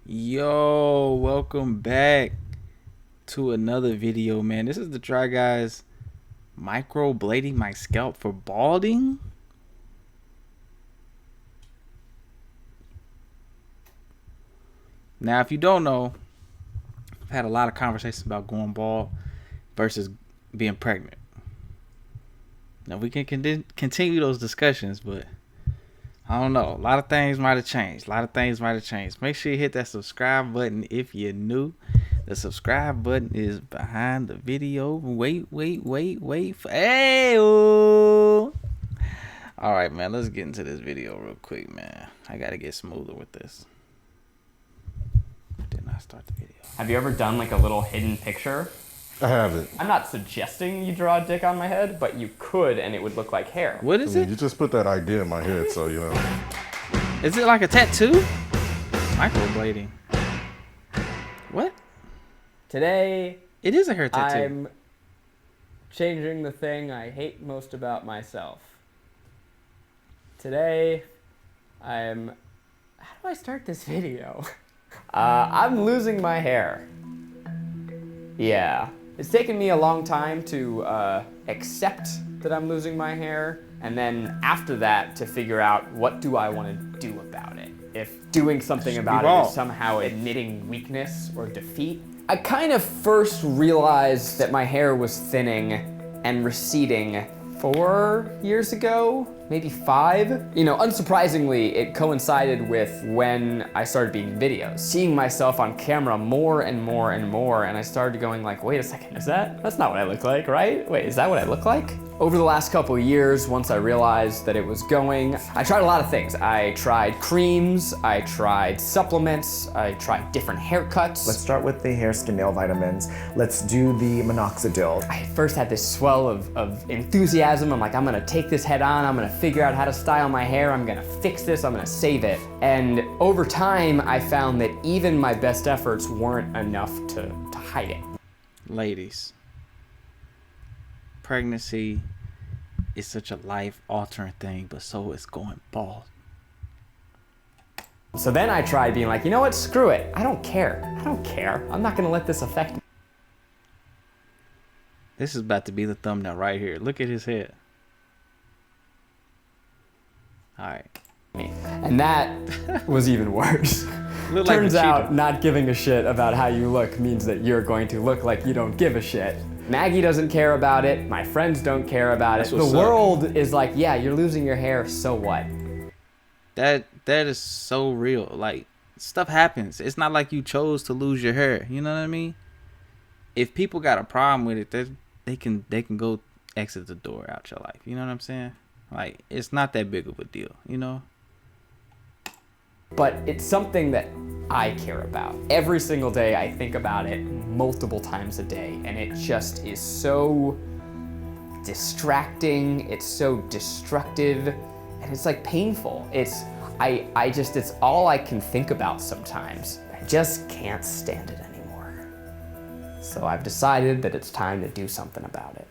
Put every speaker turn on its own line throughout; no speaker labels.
Yo, welcome back to another video, man. This is the Try Guys microblading my scalp for balding. Now, if you don't know, I've had a lot of conversations about going bald versus being pregnant. Now, we can continue those discussions, but I don't know. A lot of things might have changed. Make sure you hit that subscribe button if you're new. The subscribe button is behind the video. Wait. Hey! All right, man. Let's get into this video real quick, man. I got to get smoother with this. Did not start the video.
Have you ever done like a little hidden picture?
I haven't.
I'm not suggesting you draw a dick on my head, but you could and it would look like hair.
What is it?
You just put that idea in my head, so you know.
Is it like a tattoo? Microblading. What?
Today,
It is a hair tattoo.
I'm changing the thing I hate most about myself. Today, how do I start this video? I'm losing my hair. Yeah. It's taken me a long time to accept that I'm losing my hair, and then after that to figure out what do I want to do about it. If doing something about it is somehow admitting weakness or defeat. I kind of first realized that my hair was thinning and receding 4 years ago, maybe 5. You know, unsurprisingly, it coincided with when I started making videos. Seeing myself on camera more and more and more, and I started going like, wait a second, that's not what I look like, right? Wait, is that what I look like? Over the last couple of years, once I realized that it was going, I tried a lot of things. I tried creams, I tried supplements, I tried different haircuts.
Let's start with the hair, skin, nail vitamins. Let's do the minoxidil.
I first had this swell of enthusiasm. I'm like, I'm gonna take this head on, I'm gonna figure out how to style my hair, I'm gonna fix this, I'm gonna save it. And over time, I found that even my best efforts weren't enough to hide it.
Ladies, pregnancy is such a life-altering thing, but so is going bald.
So then I tried being like, you know what, screw it. I don't care. I'm not gonna let this affect me.
This is about to be the thumbnail right here. Look at his head. All right.
And that was even worse.
Look like
Turns
a
out
cheetah.
not giving a shit about how you look means that you're going to look like you don't give a shit. Maggie doesn't care about it. My friends don't care about it. The world is like, yeah, you're losing your hair, so what?
That is so real. Like, stuff happens. It's not like you chose to lose your hair. You know what I mean? If people got a problem with it, they can go exit the door out your life. You know what I'm saying? Like, it's not that big of a deal, you know?
But it's something that I care about. Every single day I think about it multiple times a day, and it just is so distracting, it's so destructive, and it's like painful. It's all I can think about sometimes. I just can't stand it anymore. So I've decided that it's time to do something about it.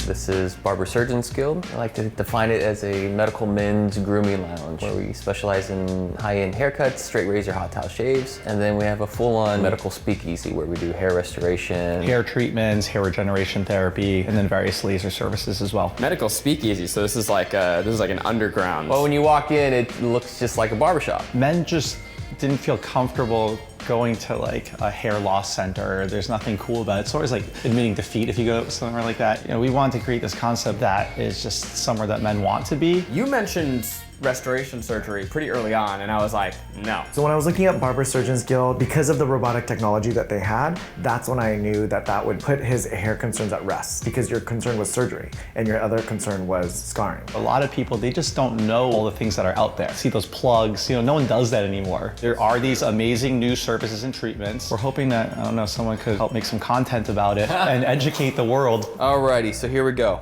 This is Barber Surgeon's Guild. I like to define it as a medical men's grooming lounge where we specialize in high-end haircuts, straight razor, hot towel shaves, and then we have a full-on medical speakeasy where we do hair restoration,
hair treatments, hair regeneration therapy, and then various laser services as well.
Medical speakeasy, so this is like an underground.
Well, when you walk in, it looks just like a barbershop.
Men just didn't feel comfortable going to like a hair loss center. There's nothing cool about it. It's always like admitting defeat if you go somewhere like that. You know, we wanted to create this concept that is just somewhere that men want to be.
You mentioned restoration surgery pretty early on, and I was like, no.
So when I was looking at Barber Surgeons Guild, because of the robotic technology that they had, that's when I knew that would put his hair concerns at rest, because your concern was surgery and your other concern was scarring.
A lot of people, they just don't know all the things that are out there. See those plugs, you know, no one does that anymore. There are these amazing new services and treatments. We're hoping that, I don't know, someone could help make some content about it and educate the world.
Alrighty, so here we go.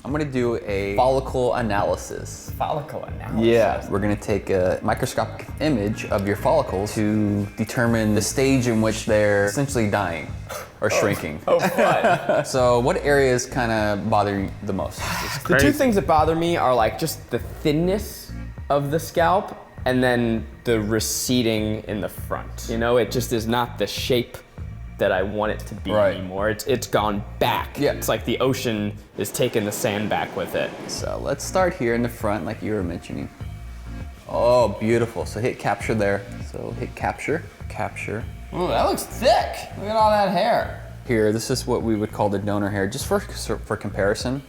I'm gonna do a follicle analysis.
Follicle analysis?
Yeah, we're gonna take a microscopic image of your follicles to determine the stage in which they're essentially dying or shrinking.
Oh, fun.
So what areas kind of bother you the most?
The two things that bother me are like just the thinness of the scalp and then the receding in the front. You know, it just is not the shape that I want it to be anymore. It's gone back.
Yeah.
It's like the ocean is taking the sand back with it.
So let's start here in the front like you were mentioning. Oh, beautiful. So hit capture there. So hit capture, capture.
Ooh, that looks thick. Look at all that hair.
Here, this is what we would call the donor hair, just for comparison.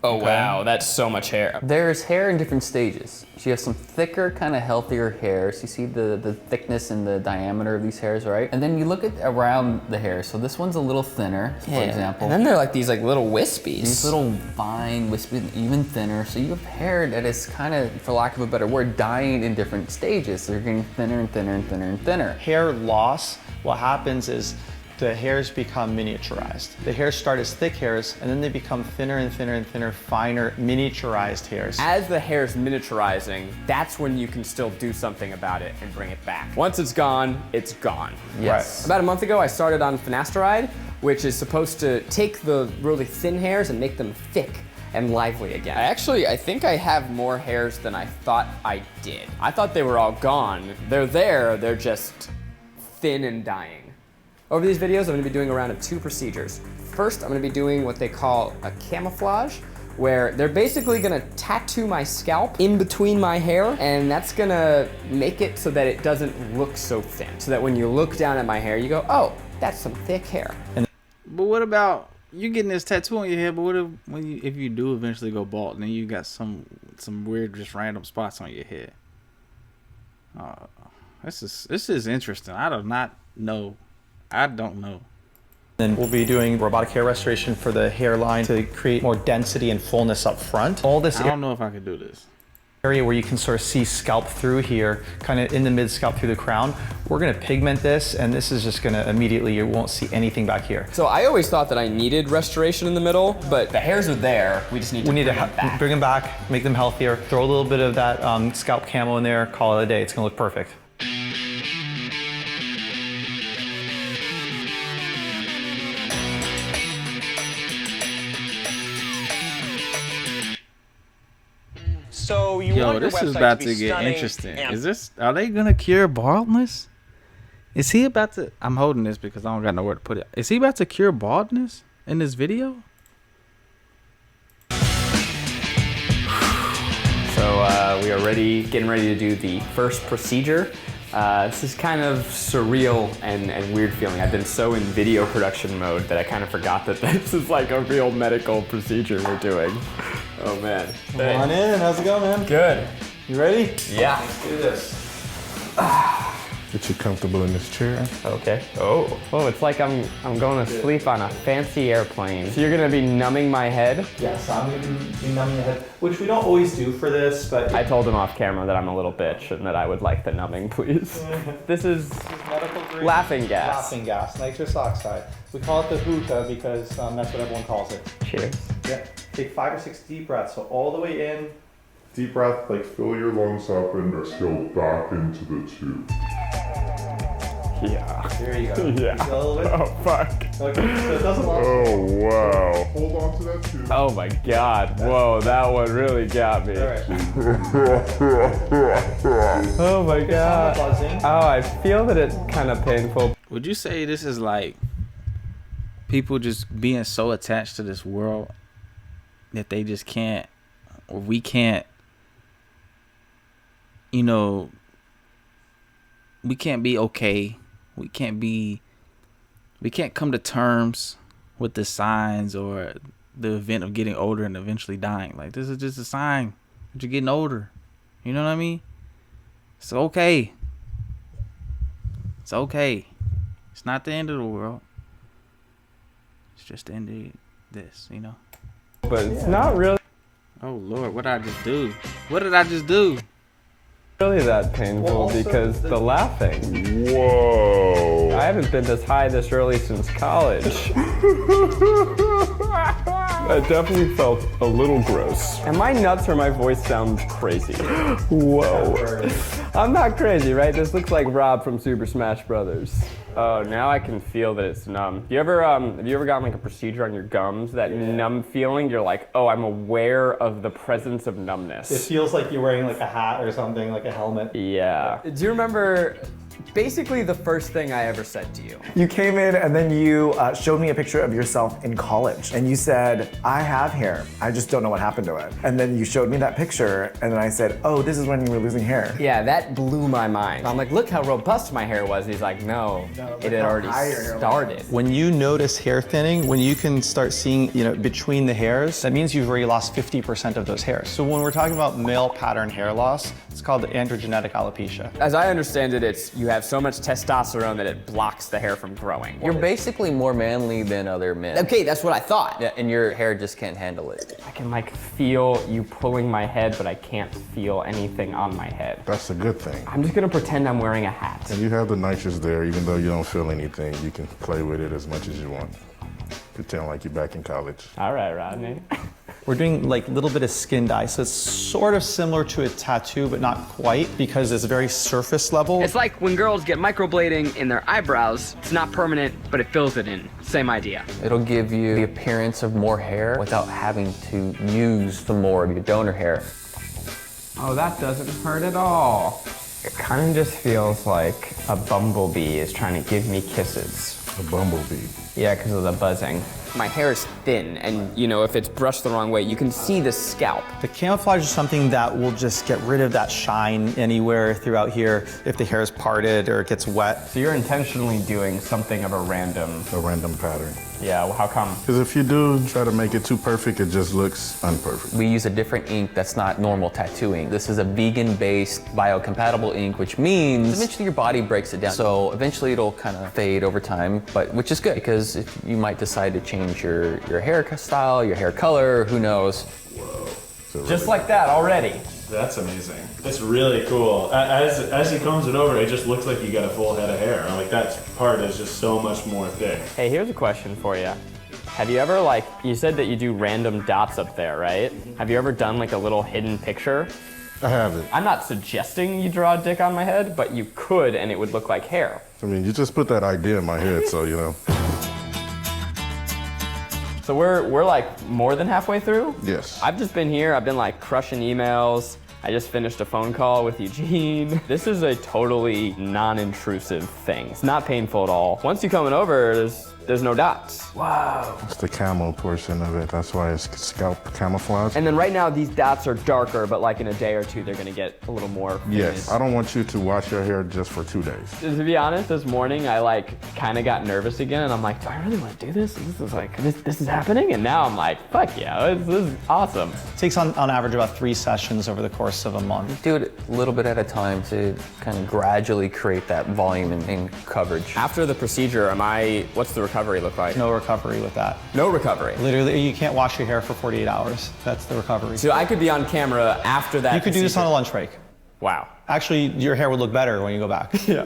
Oh wow, that's so much hair.
There's hair in different stages. So you have some thicker, kind of healthier hairs. You see the thickness and the diameter of these hairs, right? And then you look at around the hair. So this one's a little thinner, for example.
And then they're like these like little wispies.
These little fine, wispy, even thinner. So you have hair that is kind of, for lack of a better word, dying in different stages. They're getting thinner and thinner and thinner and thinner.
Hair loss, what happens is the hairs become miniaturized. The hairs start as thick hairs, and then they become thinner and thinner and thinner, finer, miniaturized hairs.
As the hair's miniaturizing, that's when you can still do something about it and bring it back. Once it's gone, it's gone.
Yes.
About a month ago, I started on finasteride, which is supposed to take the really thin hairs and make them thick and lively again. I think I have more hairs than I thought I did. I thought they were all gone. They're there, they're just thin and dying. Over these videos, I'm gonna be doing a round of 2 procedures. First, I'm gonna be doing what they call a camouflage, where they're basically gonna tattoo my scalp in between my hair, and that's gonna make it so that it doesn't look so thin. So that when you look down at my hair, you go, oh, that's some thick hair.
But what about you getting this tattoo on your head? But what if you do eventually go bald, and then you got some weird, just random spots on your head? This is interesting. I don't know.
Then we'll be doing robotic hair restoration for the hairline to create more density and fullness up front. All this
I don't know if I could do this.
area where you can sort of see scalp through here, kind of in the mid scalp through the crown, we're gonna pigment this, and this is just gonna immediately, you won't see anything back here.
So I always thought that I needed restoration in the middle, but the hairs are there. We just need to
bring them back, make them healthier, throw a little bit of that scalp camo in there, call it a day. It's gonna look perfect. So you
Yo,
want your
this is
website
about
to
to
be
get
stunning
interesting.
and-
Are they gonna cure baldness? Is he about to? I'm holding this because I don't got nowhere to put it. Is he about to cure baldness in this video?
So we are getting ready to do the first procedure. This is kind of surreal and weird feeling. I've been so in video production mode that I kind of forgot that this is like a real medical procedure we're doing. Oh man.
Come on in, how's it going, man?
Good.
You ready?
Yeah.
Let's do this.
Get you comfortable in this chair.
Okay. Oh, it's like I'm going to sleep on a fancy airplane. So you're gonna be numbing my head?
Yeah, so I'm gonna be numbing the head, which we don't always do for this, but
I told him off camera that I'm a little bitch and that I would like the numbing, please. This is
medical grade
laughing gas.
laughing gas, nitrous oxide. We call it the hookah because that's what everyone calls it.
Cheers.
Yeah. Take 5 or 6 deep breaths, so all the way in.
Deep breath, like fill your lungs up and exhale back into the tube.
Yeah.
There you go.
Yeah.
Feel a little bit?
Oh fuck.
Okay, so it doesn't last.
Oh wow. Hold on to that tube.
Oh my god. Whoa, that one really got me.
All right.
Oh my god.
Buzzing.
Oh, I feel that it's kind of painful.
Would you say this is like people just being so attached to this world that they just can't, or we can't, you know, we can't be okay. We can't come to terms with the signs or the event of getting older and eventually dying. Like, this is just a sign that you're getting older. You know what I mean? It's okay. It's okay. It's not the end of the world. It's just the end of this, you know?
But it's not really
Oh, Lord, what did I just do? What did I just do?
that painful
Well, also
because the laughing.
Whoa.
I haven't been this high this early since college. That definitely felt a little gross. Am I nuts or my voice sounds crazy? Whoa. I'm not crazy, right? This looks like Rob from Super Smash Brothers. Oh, now I can feel that it's numb. Have you ever gotten like a procedure on your gums? That numb feeling? You're like, oh, I'm aware of the presence of numbness.
It feels like you're wearing like a hat or something, like a helmet.
Yeah. Do you remember basically the first thing I ever said to you?
You came in and then you showed me a picture of yourself in college. And you said, I have hair. I just don't know what happened to it. And then you showed me that picture and then I said, oh, this is when you were losing hair.
Yeah, that blew my mind. I'm like, look how robust my hair was. And he's like, no, it had already started.
When you notice hair thinning, when you can start seeing, between the hairs, that means you've already lost 50% of those hairs. So when we're talking about male pattern hair loss, it's called androgenetic alopecia.
As I understand it, you have so much testosterone that it blocks the hair from growing.
You're basically more manly than other men.
Okay, that's what I thought.
Yeah, and your hair just can't handle it.
I can like feel you pulling my head, but I can't feel anything on my head.
That's a good thing.
I'm just gonna pretend I'm wearing a hat.
And you have the nitrous there, even though you don't feel anything, you can play with it as much as you want. Pretend like you're back in college.
All right, Rodney.
We're doing like a little bit of skin dye, so it's sort of similar to a tattoo, but not quite, because it's very surface level.
It's like when girls get microblading in their eyebrows. It's not permanent, but it fills it in. Same idea.
It'll give you the appearance of more hair without having to use the more of your donor hair.
Oh, that doesn't hurt at all. It kind of just feels like a bumblebee is trying to give me kisses.
A bumblebee.
Yeah, because of the buzzing. My hair is thin, and if it's brushed the wrong way, you can see the scalp.
The camouflage is something that will just get rid of that shine anywhere throughout here if the hair is parted or it gets wet.
So you're intentionally doing something of a random
pattern.
Yeah, well, how come?
Because if you do try to make it too perfect, it just looks unperfect.
We use a different ink that's not normal tattoo ink. This is a vegan-based biocompatible ink, which means eventually your body breaks it down. So eventually it'll kind of fade over time, which is good because if you might decide to change your hair style, your hair color, who knows.
Whoa.
Just like that already.
That's amazing. It's really cool. As he combs it over, it just looks like you got a full head of hair. Like that part is just so much more thick.
Hey, here's a question for you. Have you ever you said that you do random dots up there, right? Have you ever done like a little hidden picture?
I haven't.
I'm not suggesting you draw a dick on my head, but you could and it would look like hair.
I mean, you just put that idea in my head, so
So we're like more than halfway through?
Yes.
I've just been here, I've been like crushing emails. I just finished a phone call with Eugene. This is a totally non-intrusive thing. It's not painful at all. Once you come over, there's no dots. Wow.
It's the camo portion of it. That's why it's scalp camouflage.
And then right now these dots are darker, but like in a day or two, they're gonna get a little more faded.
Yes. I don't want you to wash your hair just for 2 days.
To be honest, this morning I kind of got nervous again, and I'm like, do I really want to do this? This is happening? And now I'm like, fuck yeah, this is awesome.
It takes on average about 3 sessions over the course of a month.
Do it a little bit at a time to kind of gradually create that volume and coverage.
After the procedure, what's the recovery look like?
No recovery with that.
No recovery?
Literally, you can't wash your hair for 48 hours. That's the recovery.
So I could be on camera after that
You could do this on a lunch break.
Wow.
Actually, your hair would look better when you go back.
Yeah.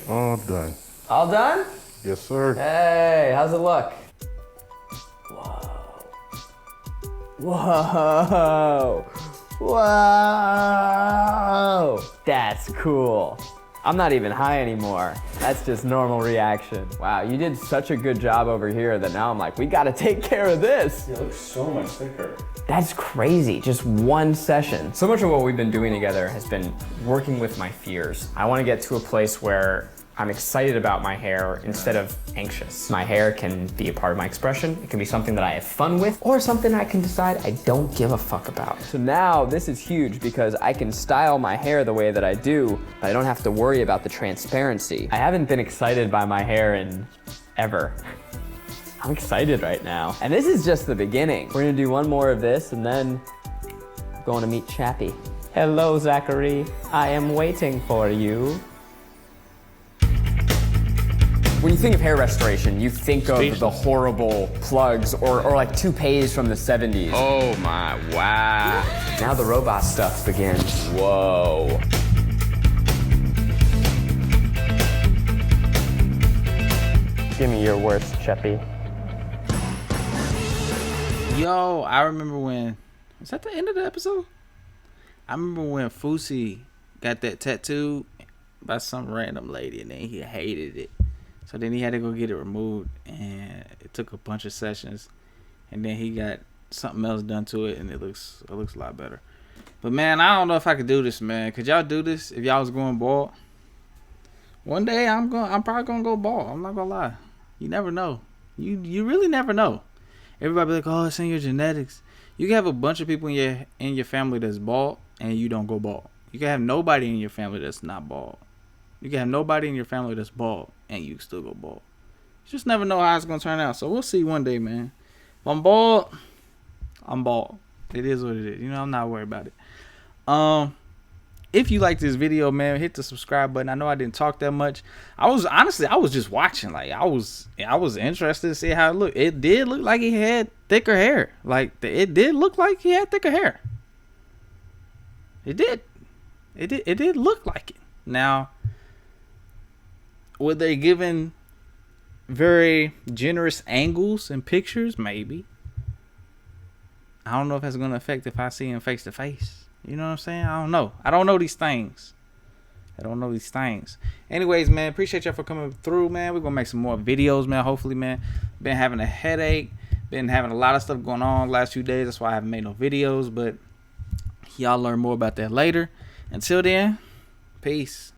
All done.
All done?
Yes, sir.
Hey, how's it look? Whoa. Whoa. That's cool. I'm not even high anymore. That's just normal reaction. Wow, you did such a good job over here that now I'm like, we gotta take care of this.
It looks so much thicker.
That's crazy, just one session. So much of what we've been doing together has been working with my fears. I wanna get to a place where I'm excited about my hair instead of anxious. My hair can be a part of my expression. It can be something that I have fun with, or something I can decide I don't give a fuck about. So now this is huge because I can style my hair the way that I do, but I don't have to worry about the transparency. I haven't been excited by my hair in ever. I'm excited right now. And this is just the beginning. We're gonna do one more of this and then I'm going to meet Chappie. Hello, Zachary. I am waiting for you. When you think of hair restoration, you think of the horrible plugs or like toupees from the 70s. Oh my, wow. Now the robot stuff begins. Whoa. Give me your worst, Cheppy.
Yo, I remember when, was that the end of the episode? I remember when Fusi got that tattoo by some random lady, and then he hated it. So then he had to go get it removed, and it took a bunch of sessions, and then he got something else done to it, and it looks a lot better. But man, I don't know if I could do this, man. Could y'all do this if y'all was going bald? One day I'm probably gonna go bald. I'm not gonna lie. You never know. You really never know. Everybody be like, oh, it's in your genetics. You can have a bunch of people in your family that's bald, and you don't go bald. You can have nobody in your family that's not bald. You can have nobody in your family that's bald, and you still go bald. You just never know how it's gonna turn out. So we'll see one day, man. If I'm bald, I'm bald. It is what it is. You know, I'm not worried about it. If you like this video, man, hit the subscribe button. I know I didn't talk that much. I was just watching. Like I was interested to see how it looked. It did look like he had thicker hair. It did look like he had thicker hair. It did. It did look like it. Now, were they given very generous angles and pictures? Maybe. I don't know if that's gonna affect if I see him face to face. You know what I'm saying? I don't know. I don't know these things. Anyways, man, appreciate y'all for coming through, man. We're going to make some more videos, man. Hopefully, man. Been having a headache. Been having a lot of stuff going on last few days. That's why I haven't made no videos. But y'all learn more about that later. Until then, peace.